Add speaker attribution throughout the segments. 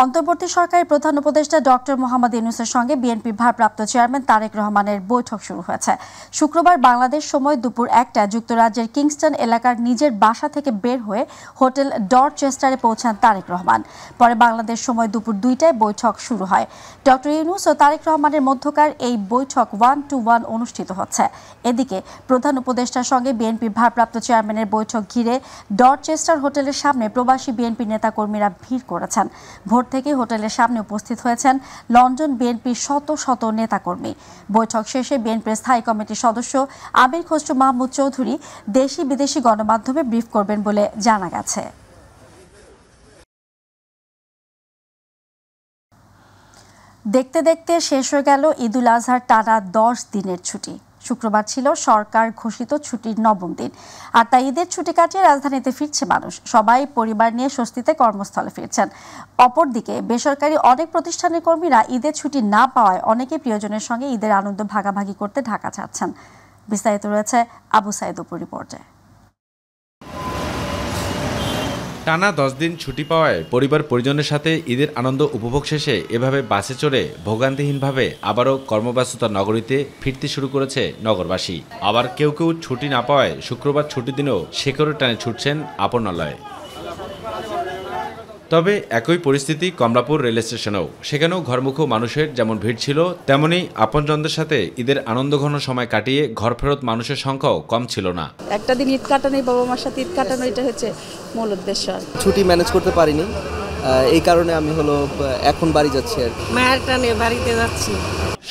Speaker 1: অন্তর্বর্তী সরকারের প্রধান উপদেষ্টা ডক্টর মোহাম্মদ ইউনূসের সঙ্গে বিএনপির ভারপ্রাপ্ত চেয়ারম্যান তারেক রহমানের বৈঠক শুরু হয়েছে। শুক্রবার বাংলাদেশ সময় দুপুর ১টায় যুক্তরাজ্যের কিংস্টন এলাকার নিজের বাসা থেকে বের হয়ে হোটেল ডরচেস্টারে পৌঁছান তারেক রহমান। পরে বাংলাদেশ সময় দুপুর ২টায় বৈঠক শুরু হয়। ডক্টর ইউনূস ও তারেক রহমানের মধ্যকার এই বৈঠক 1-to-1 অনুষ্ঠিত হচ্ছে। এদিকে প্রধান উপদেষ্টার সঙ্গে বিএনপির ভারপ্রাপ্ত চেয়ারম্যানের বৈঠক ঘিরে ডরচেস্টার হোটেলের সামনে প্রবাসী বিএনপি নেতাকর্মীরা ভিড় করেছেন। ভোর থেকে হোটেলের সামনে উপস্থিত হয়েছেন লন্ডন বিএনপির শত শত নেতাকর্মী। বৈঠক শেষে বিএনপির স্থায়ী কমিটির সদস্য আমির খসরু মাহমুদ চৌধুরী দেশি বিদেশি গণমাধ্যমে ব্রিফ করবেন বলে জানা গেছে। দেখতে দেখতে শেষ হয়ে গেল ঈদুল আজহার টানা 10 দিনের ছুটি। শুক্রবার ছিল সরকার ঘোষিত ছুটির 9ম দিন। আর তাই ঈদের ছুটি কাটিয়ে রাজধানীতে ফিরছে মানুষ। সবাই পরিবার নিয়ে স্বস্তিতে কর্মস্থলে ফিরছেন। অপরদিকে বেসরকারি অনেক প্রতিষ্ঠানের কর্মীরা ঈদের ছুটি না পাওয়ায় অনেকে প্রিয়জনের সঙ্গে ঈদের আনন্দ ভাগাভাগি করতে ঢাকা যাচ্ছেন। বিস্তারিত রয়েছে আবু সাইদ অপুর রিপোর্টে।
Speaker 2: টানা 10 দিন ছুটি পাওয়ায় পরিবার পরিজনের সাথে ঈদের আনন্দ উপভোগ শেষে এভাবে বাসে চড়ে ভোগান্তিহীনভাবে আবারও কর্মব্যস্ততার নগরীতে ফিরতে শুরু করেছে নগরবাসী। আবার কেউ কেউ ছুটি না পাওয়ায় শুক্রবার ছুটির দিনেও শেকড়ের টানে ছুটছেন আপনালয়ে। তবে একই পরিস্থিতি কমলাপুর রেল স্টেশনেও। সেখানেও ঘরমুখো মানুষের যেমন ভিড় ছিল, তেমনি আপনজনদের সাথে ঈদের আনন্দঘন সময় কাটিয়ে ঘর ফেরত মানুষের সংখ্যাও কম ছিল না।
Speaker 3: একটা দিন ঈদ কাটানোই, বাবা মার সাথে ঈদ কাটানো, এটা হচ্ছে মূল উদ্দেশ্য।
Speaker 4: ছুটি ম্যানেজ করতে পারিনি, এই কারণে আমি এখন বাড়ি যাচ্ছি আর
Speaker 3: মায়ের টানে বাড়িতে যাচ্ছি।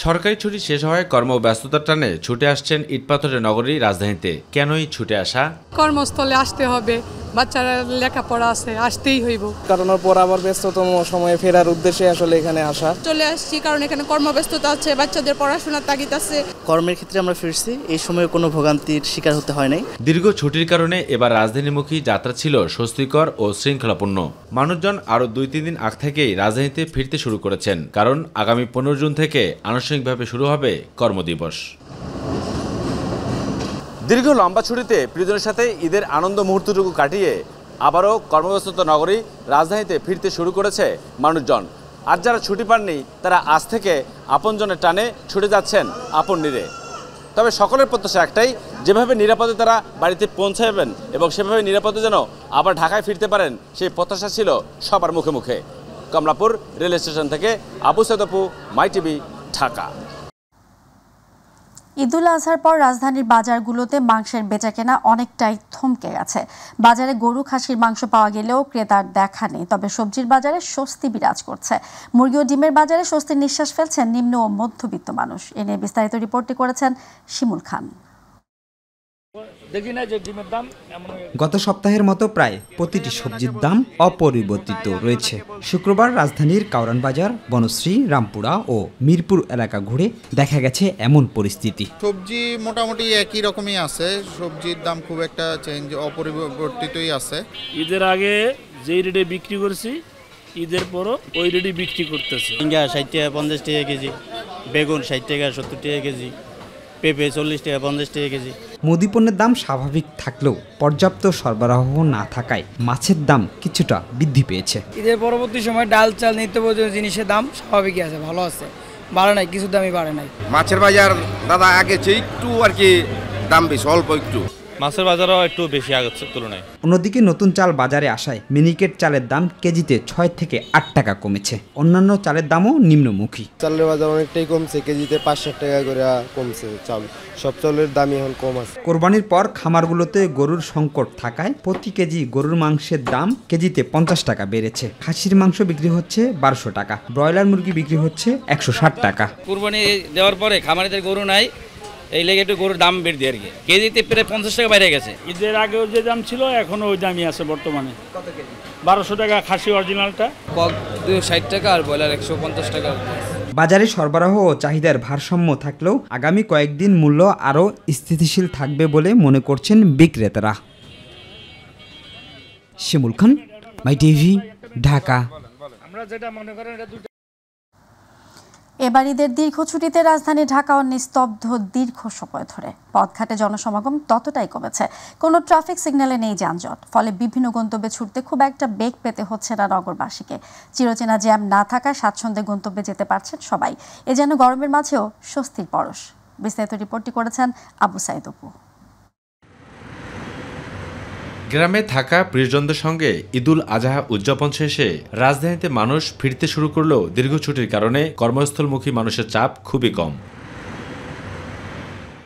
Speaker 2: সরকারি ছুটি শেষ হওয়ায় কর্মব্যস্ততার টানে ছুটে আসছেন ইটপাথরের নগরী রাজধানীতে। কেনই ছুটে আসা?
Speaker 5: কর্মস্থলে আসতে হবে, বাচ্চারা লেখাপড়া আছে, আসতেই হইব।
Speaker 4: কারণ পর আবার ব্যস্ততম সময়ে ফেরার উদ্দেশ্যে আসলে এখানে আসা।
Speaker 3: চলে আসছি কারণ এখানে কর্মব্যস্ততা আছে, বাচ্চাদের পড়াশোনার তাগিদ আছে।
Speaker 6: কর্মের ক্ষেত্রে আমরা ফিরছি, এই সময়ে কোনো ভোগান্তির শিকার হতে হয় নাই।
Speaker 2: দীর্ঘ ছুটির কারণে এবার রাজধানীমুখী যাত্রা ছিল স্বস্তিকর ও শৃঙ্খলাপূর্ণ। মানুষজন আরও 2-3 দিন আগ থেকেই রাজধানীতে ফিরতে শুরু করেছেন, কারণ আগামী 15 জুন থেকে আনুষ্ঠানিকভাবে শুরু হবে কর্মদিবস। দীর্ঘ লম্বা ছুটিতে প্রিয়জনের সাথে ঈদের আনন্দ মুহূর্তটুকু কাটিয়ে আবারও কর্মব্যস্ত নগরী রাজধানীতে ফিরতে শুরু করেছে মানুষজন। আর যারা ছুটি পাননি তারা আজ থেকে আপনজনের টানে ছুটে যাচ্ছেন আপন নিরে। তবে সকলের প্রত্যাশা একটাই, যেভাবে নিরাপদে তারা বাড়িতে পৌঁছাবেন এবং সেভাবে নিরাপদে যেন আবার ঢাকায় ফিরতে পারেন, সেই প্রত্যাশা ছিল সবার মুখে মুখে। কমলাপুর রেল স্টেশন থেকে আবু সাইদ অপু, মাই টিভি, ঢাকা।
Speaker 1: ঈদুল আজহার পর রাজধানীর বাজারগুলোতে মাংসের বেচাকেনা অনেকটাই থমকে গেছে। বাজারে গরু খাসির মাংস পাওয়া গেলেও ক্রেতার দেখা নেই। তবে সবজির বাজারে স্বস্তি বিরাজ করছে। মুরগি ও ডিমের বাজারে স্বস্তির নিঃশ্বাস ফেলছেন নিম্ন ও মধ্যবিত্ত মানুষ। এ নিয়ে বিস্তারিত রিপোর্টটি করেছেন শিমুল খান।
Speaker 7: গত সপ্তাহের মতো প্রায় প্রতিটি সবজির দাম অপরিবর্তিত রয়েছে। শুক্রবার রাজধানীর কাউরান বাজার, বনশ্রী, রামপুরা ও মিরপুর এলাকা ঘুরে দেখা গেছে এমন পরিস্থিতি।
Speaker 8: সবজি মোটামুটি একই রকমই আছে, সবজির দাম খুব একটা চেঞ্জ অপরিবর্তিতই আছে।
Speaker 9: ঈদের আগে যেই রেটে বিক্রি করছি, ঈদের পরও ওই রেটে বিক্রি করতেছে।
Speaker 6: 60 টাকা 50 টাকা কেজি, বেগুন 60 টাকা 70 টাকা কেজি, পেঁপে 40 টাকা 50 টাকা কেজি।
Speaker 7: মুদিপণ্যের দাম স্বাভাবিক থাকলেও পর্যাপ্ত সরবরাহ না থাকায় মাছের দাম কিছুটা বৃদ্ধি পেয়েছে।
Speaker 5: ঈদের পরবর্তী সময় ডাল, চাল, নিত্য প্রয়োজনীয় জিনিসের দাম স্বাভাবিকই আছে, ভালো আছে, বাড়ে নাই, কিছু দামই বাড়ে নাই।
Speaker 10: মাছের বাজার দাদা আগে চেয়ে একটু আর কি দাম বেশি, অল্প একটু।
Speaker 9: মাছের বাজারও একটু বেশি আগের তুলনায়।
Speaker 7: অন্যদিকে নতুন চাল বাজারে আসায় মিনিকেট চালের দাম কেজিতে 6 থেকে 8 টাকা কমেছে। অন্যান্য চালের দামও নিম্নমুখী।
Speaker 4: চালের বাজার অনেকটাই কমছে, কেজিতে 5-7 টাকা করে কমছে চাল। সব চালের দামই এখন কম আছে।
Speaker 7: কোরবানির পর খামারগুলোতে গরুর সংকট থাকায় প্রতি কেজি গরুর মাংসের দাম কেজিতে 50 টাকা বেড়েছে। খাসির মাংস বিক্রি হচ্ছে 1200 টাকা, ব্রয়লার মুরগি বিক্রি হচ্ছে 160 টাকা।
Speaker 9: কোরবানি দেওয়ার পরে খামারিদের গরু নাই, এই লেগে একটু গরুর দাম বেড়ে আর কি, কেজিতে প্রায় 50 টাকা বাইরে গেছে। ঈদের আগেও যে দাম ছিল এখনো ওই দামই আছে বর্তমানে। 1200 টাকা খাসি অরিজিনালটা,
Speaker 5: 60 টাকা আর ব্রয়লার 150 টাকা।
Speaker 7: বাজারে সরবরাহ ও চাহিদার ভারসাম্য থাকলেও আগামী কয়েকদিন মূল্য আরও স্থিতিশীল থাকবে বলে মনে করছেন বিক্রেতারা। শিমুল খান, মাই টিভি, ঢাকা।
Speaker 1: এবার ঈদের দীর্ঘ ছুটিতে রাজধানী ঢাকা নিস্তব্ধ দীর্ঘ সময় ধরে। পথঘাটে জনসমাগম ততটাই কমেছে, কোনো ট্রাফিক সিগন্যালে নেই যানজট, ফলে বিভিন্ন গন্তব্যে ছুটতে খুব একটা বেগ পেতে হচ্ছে না নগরবাসীকে। চিরচেনা জ্যাম না থাকায় স্বাচ্ছন্দ্যে গন্তব্যে যেতে পারছেন সবাই। এ যেন গরমের মাঝেও স্বস্তির পরশ। বিস্তারিত রিপোর্টটি করেছেন আবু সাইদ অপু।
Speaker 2: গ্রামে থাকা প্রিয়জনদের সঙ্গে ঈদুল আজহা উদযাপন শেষে রাজধানীতে মানুষ ফিরতে শুরু করলেও দীর্ঘ ছুটির কারণে কর্মস্থলমুখী মানুষের চাপ খুবই কম।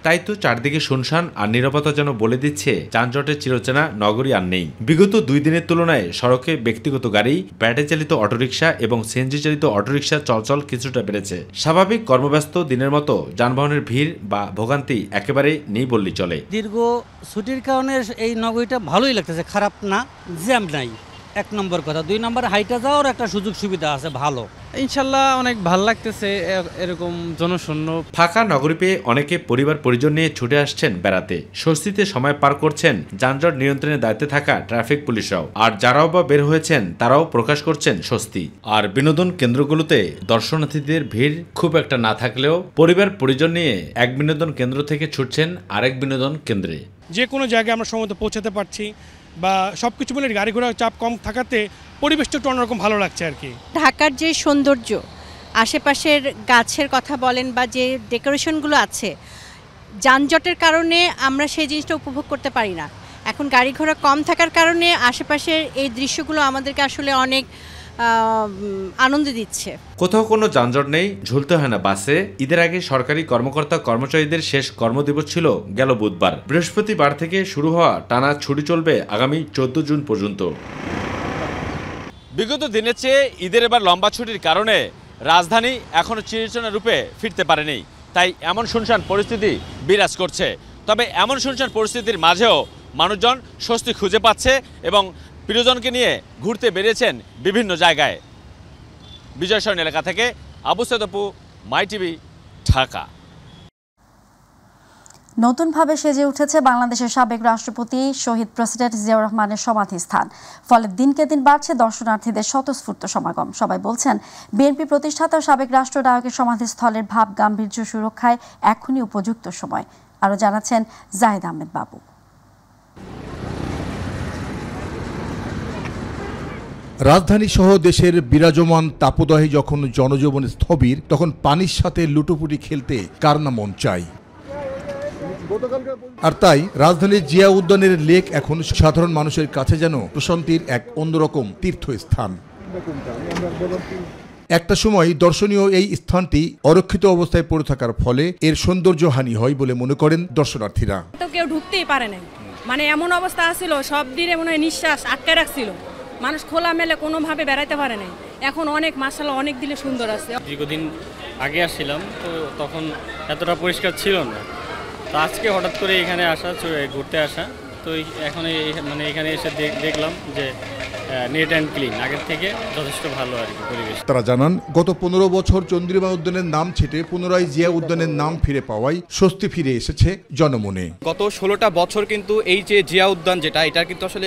Speaker 2: তাই তো চারদিকে শুনশান আর নীরবতা যেন বলে দিচ্ছে যানজটের চিরচেনা নগরী আর নেই। বিগত 2 দিনের তুলনায় সড়কে ব্যক্তিগত গাড়ি, ব্যাটারি চালিত অটোরিকশা এবং সিএনজি চালিত অটোরিকশা চলাচল কিছুটা বেড়েছে। স্বাভাবিক কর্মব্যস্ত দিনের মতো যানবাহনের ভিড় বা ভোগান্তি একেবারে নেই বললেই চলে।
Speaker 11: দীর্ঘ ছুটির কারণে এই নগরীটা ভালোই লাগতেছে, খারাপ না, জ্যাম নাই, 1 নম্বর কথা। 2 নম্বর হাইটা যাওয়ার একটা সুযোগ সুবিধা আছে, ভালো।
Speaker 12: ইনশাল্লাহ অনেক ভালো লাগতেছে এরকম জনশূন্য
Speaker 2: ফাঁকা নগরী পেয়ে অনেকে পরিবার পরিজন নিয়ে ছুটে আসছেন বেড়াতে। স্বস্তিতে সময় পার করছেন যানজট নিয়ন্ত্রণের দায়িত্বে থাকা ট্রাফিক পুলিশরাও। আর যারাও বা বের হয়েছেন তারাও প্রকাশ করছেন স্বস্তি। আর বিনোদন কেন্দ্রগুলোতে দর্শনার্থীদের ভিড় খুব একটা না থাকলেও পরিবার পরিজন নিয়ে এক বিনোদন কেন্দ্র থেকে ছুটছেন আরেক বিনোদন কেন্দ্রে।
Speaker 13: যে কোনো জায়গায় আমরা সময়মতো পৌঁছাতে পারছি বা সব কিছু মিলে গাড়ি ঘোড়ার চাপ কম থাকাতে পরিবেশটা একটু অন্যরকম ভালো লাগছে আর কি।
Speaker 14: ঢাকার যে সৌন্দর্য, আশেপাশের গাছের কথা বলেন বা যে ডেকোরেশনগুলো আছে, যানজটের কারণে আমরা সেই জিনিসটা উপভোগ করতে পারি না। এখন গাড়ি ঘোড়া কম থাকার কারণে আশেপাশের এই দৃশ্যগুলো আমাদেরকে আসলে অনেক আনন্দ দিচ্ছে।
Speaker 2: কোথাও কোনো যানজট নেই, ঝুলতে হয় না বাসে। ঈদের আগে সরকারি কর্মকর্তা কর্মচারীদের শেষ কর্মদিবস ছিল গেল বুধবার। বৃহস্পতিবার থেকে শুরু হওয়া টানা ছুটি চলবে আগামী 14 জুন পর্যন্ত। বিগত দিনের চেয়ে ঈদের এবার লম্বা ছুটির কারণে রাজধানী এখনো চিরচেনা রূপে ফিরতে পারেনি। তাই এমন শুনশান পরিস্থিতি বিরাজ করছে। তবে এমন শুনশান পরিস্থিতির মাঝেও মানুষজন স্বস্তি খুঁজে পাচ্ছে এবং প্রিয়জনকে নিয়ে ঘুরতে বেরিয়েছেন বিভিন্ন জায়গায়। বিজয় সরণ এলাকা থেকে আবু সাইদ অপু, মাই টিভি, ঢাকা।
Speaker 1: নতুনভাবে সেজে উঠেছে বাংলাদেশের সাবেক রাষ্ট্রপতি শহীদ প্রেসিডেন্ট জিয়াউর রহমানের সমাধিস্থান। ফলে দিনকে দিন বাড়ছে দর্শনার্থীদের স্বতঃস্ফূর্ত সমাগম। সবাই বলছেন বিএনপি প্রতিষ্ঠাতা ও সাবেক রাষ্ট্রনায়কের সমাধিস্থলের ভাব গাম্ভীর্য সুরক্ষায় এখনই উপযুক্ত সময়। আরও জানাচ্ছেন জাহিদ আহমেদ বাবু।
Speaker 15: রাজধানী সহ দেশের বিরাজমান তাপদাহে যখন জনজীবন স্থবির, তখন পানির সাথে লুটোপুটি খেলতে কার না মন চায়। আর তাই রাজধানীর জিয়া উদ্যানের লেক এখন সাধারণ মানুষের কাছে যেন প্রশান্তির এক অন্যরকম তীর্থস্থান। একটা সময় দর্শনীয় এই স্থানটি অরক্ষিত অবস্থায় পড়ে থাকার ফলে এর সৌন্দর্য হানি হয় বলে মনে করেন দর্শনার্থীরা।
Speaker 16: তো কেউ ঢুকতেই পারে না, মানে এমন অবস্থা ছিল, সব দিনে মনে হয় নিঃশ্বাস আটকে রাখছিল, মানুষ খোলা মেলে কোনোভাবে বেড়াইতে পারে নাই। এখন অনেক মাশাআল্লাহ অনেক দিলে সুন্দর আছে।
Speaker 12: দীর্ঘদিন আগে আসছিলাম তো তখন এতটা পরিষ্কার ছিল না, তো আজকে হঠাৎ করে এখানে আসা, ঘুরতে আসা, তো এখন মানে এখানে এসে দেখলাম যে নিট অ্যান্ড ক্লিন, আগের থেকে যথেষ্ট ভালো আর কি পরিবেশ।
Speaker 15: তারা জানান গত 15 বছর চন্দ্রিমা উদ্যানের নাম ছেটে পুনরায় জিয়া উদ্যানের নাম ফিরে পাওয়ায় স্বস্তি ফিরে এসেছে জনমনে।
Speaker 17: গত 16টা বছর কিন্তু এই যে জিয়া উদ্যান যেটা, এটার কিন্তু আসলে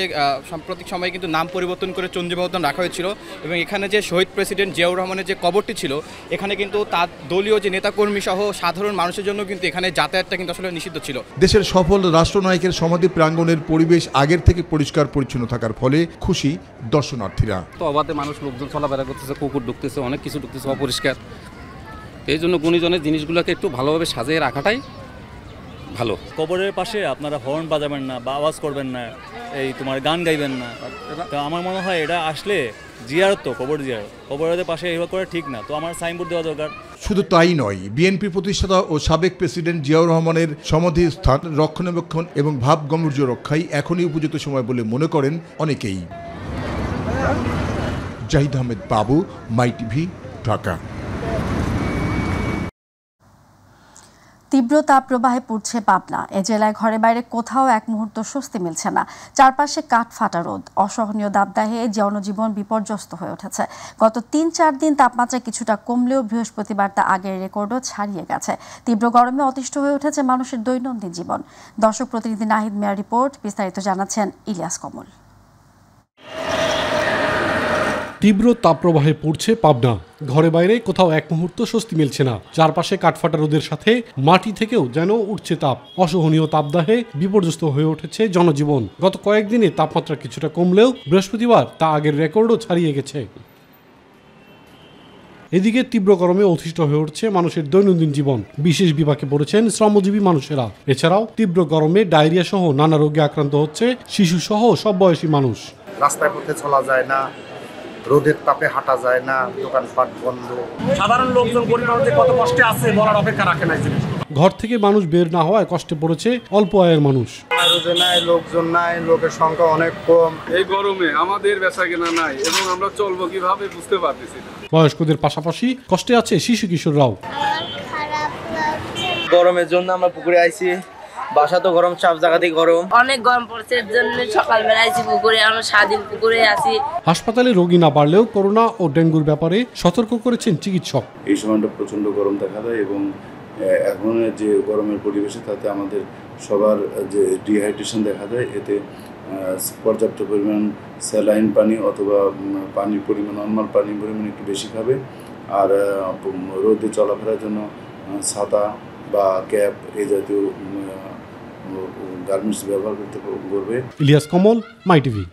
Speaker 17: সাম্প্রতিক সময়ে কিন্তু নাম পরিবর্তন করে চন্দ্রিমা উদ্যান রাখা হয়েছিল এবং এখানে যে শহীদ প্রেসিডেন্ট জিয়াউর রহমানের যে কবরটি ছিল, এখানে কিন্তু তার দলীয় যে নেতাকর্মী সহ সাধারণ মানুষের জন্য কিন্তু এখানে যাতায়াতটা কিন্তু আসলে নিষিদ্ধ ছিল।
Speaker 15: দেশের সফল রাষ্ট্রনায়কের সমাধি প্রাঙ্গণের পরিবেশ আগের থেকে পরিষ্কার পরিচ্ছন্ন থাকার ফলে খুশি দর্শনার্থীরা।
Speaker 18: তো অবাধে মানুষ লোকজন চলাফেরা করতেছে, কুকুর ঢুকতেছে, অনেক কিছু ঢুকতেছে অপরিষ্কার। এই জন্য গুণীজনের জিনিসগুলোকে একটু ভালোভাবে সাজিয়ে রাখাটাই ভালো।
Speaker 19: কবরের পাশে আপনারা হর্ন বাজাবেন না বা আওয়াজ করবেন না, এই তোমার গান গাইবেন না। তো আমার মনে হয় এটা আসলে জিয়ারত, তো কবর জিয়ারত, কবরের পাশে এভাবে করে ঠিক না, তো আমার সাইনবোর্ড দেওয়া দরকার।
Speaker 15: শুধু তাই নয়, বিএনপি প্রতিষ্ঠাতা ও সাবেক প্রেসিডেন্ট জিয়াউর রহমানের সমাধি স্থান রক্ষণাবেক্ষণ এবং ভাব গাম্ভীর্য রক্ষাই এখনই উপযুক্ত সময় বলে মনে করেন অনেকেই। জাহিদ আহমেদ বাবু, মাই টিভি, ঢাকা।
Speaker 1: তীব্র তাপপ্রবাহে পুড়ছে পাবনা। এ জেলায় ঘরে বাইরে কোথাও এক মুহূর্ত স্বস্তি মিলছে না। চারপাশে কাঠ ফাটা রোদ, অসহনীয় দাবদাহে জনজীবন বিপর্যস্ত হয়ে উঠেছে। গত 3-4 দিন তাপমাত্রা কিছুটা কমলেও বৃহস্পতিবার তা আগের রেকর্ডও ছাড়িয়ে গেছে। তীব্র গরমে অতিষ্ঠ হয়ে উঠেছে মানুষের দৈনন্দিন জীবন। দর্শক প্রতিনিধি নাহিদ মিয়ার রিপোর্ট, বিস্তারিত জানাচ্ছেন ইলিয়াস কমল।
Speaker 20: তীব্র তাপপ্রবাহে পড়ছে পাবনা। ঘরে বাইরে কোথাও এক মুহূর্ত স্বস্তি মিলছে না। চারপাশে কাঠফাটা রোদের সাথে মাটি থেকেও যেন উঠছে তাপ। অসহনীয় তাপদাহে বিপর্যস্ত হয়ে উঠেছে জনজীবন। গত কয়েকদিনে তাপমাত্রা কিছুটা কমলেও বৃহস্পতিবার তা আগের রেকর্ডও ছাড়িয়ে গেছে। এদিকে তীব্র গরমে অতিষ্ঠ হয়ে উঠছে মানুষের দৈনন্দিন জীবন। বিশেষ বিপাকে পড়েছেন শ্রমজীবী মানুষেরা। এছাড়াও তীব্র গরমে ডায়রিয়া সহ নানা রোগে আক্রান্ত হচ্ছে শিশু সহ সব বয়সী মানুষ।
Speaker 21: রাস্তায় পথে চলা যায় না, রোদের তাপে হাঁটা যায় না, দোকানপাট বন্ধ।
Speaker 22: সাধারণ লোকজন গরিব মানুষ কত কষ্টে আছে বলার অপেক্ষা রাখে না।
Speaker 20: ঘর থেকে মানুষ বের না হওয়ায় কষ্টে পড়েছে অল্প আয়ের মানুষ।
Speaker 21: রোদে নাই, লোকজন নাই, লোকের সংখ্যা অনেক কম।
Speaker 23: এই গরমে আমাদের বেচাকেনা নাই এবং আমরা চলবো কিভাবে বুঝতে পারতেছি না।
Speaker 20: বয়স্কদের পাশাপাশি কষ্টে আছে শিশু কিশোররাও।
Speaker 24: গরমের জন্য আমরা পুকুরে আইছি, বাসা তো গরম, সব জায়গাতেই গরম, অনেক গরম পড়ছে। এর জন্য সকালবেলা আইছি পুকুরে, আমরা সারাদিন পুকুরে আছি।
Speaker 20: হাসপাতালে রোগী না বাড়লেও করোনা ও ডেঙ্গুর ব্যাপারে সতর্ক করেছেন চিকিৎসক।
Speaker 25: এই সময়টা প্রচণ্ড গরম দেখা দেয় এবং এখন যে গরমের পরিবেশে তাতে আমাদের সবার যে ডিহাইড্রেশন দেখা দেয়। এতে পর্যাপ্ত পরিমাণ স্যালাইন পানি অথবা পানির পরিমাণ, নর্মাল পানির পরিমাণ একটু বেশি খাবে। আর রোদে চলাফেরার জন্য ছাতা বা ক্যাপ এই জাতীয় গার্মেন্টস ব্যবহার করতে করবে।
Speaker 20: ইলিয়াস কমল, মাই টিভি।